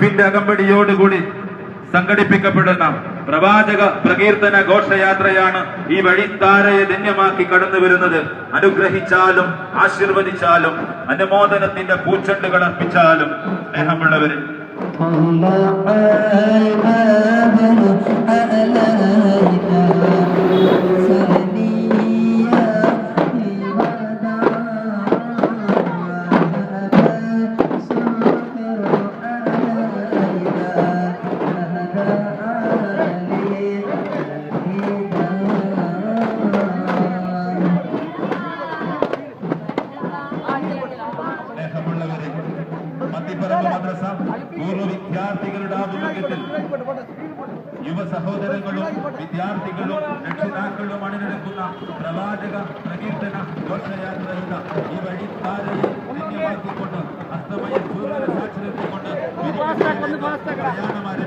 വകുപ്പിന്റെ അകമ്പടിയോടുകൂടി സംഘടിപ്പിക്കപ്പെടുന്ന പ്രവാചക പ്രകീർത്തന ഘോഷയാത്രയാണ് ഈ വഴിത്താരയെ ധന്യമാക്കി കടന്നു വരുന്നത്. അനുഗ്രഹിച്ചാലും ആശീർവദിച്ചാലും അനുമോദനത്തിന്റെ പൂച്ചെണ്ടുകൾ അർപ്പിച്ചാലും സ്നേഹമുള്ളവര് പൂർവ്വ വിദ്യാർത്ഥികളുടെ ആഭിമുഖ്യത്തിൽ യുവ സഹോദരങ്ങളും വിദ്യാർത്ഥികളും രക്ഷിതാക്കളും അണിനിരക്കുന്ന പ്രവാചക പ്രകീർത്തന ഘോഷയാത്രയുടെ ഈ വഴിത്താരയെ ധന്യമാക്കിക്കൊണ്ട് അസ്തമയ സൂര്യനെ സാക്ഷി നിർത്തിക്കൊണ്ട് പ്രയാണമാരെ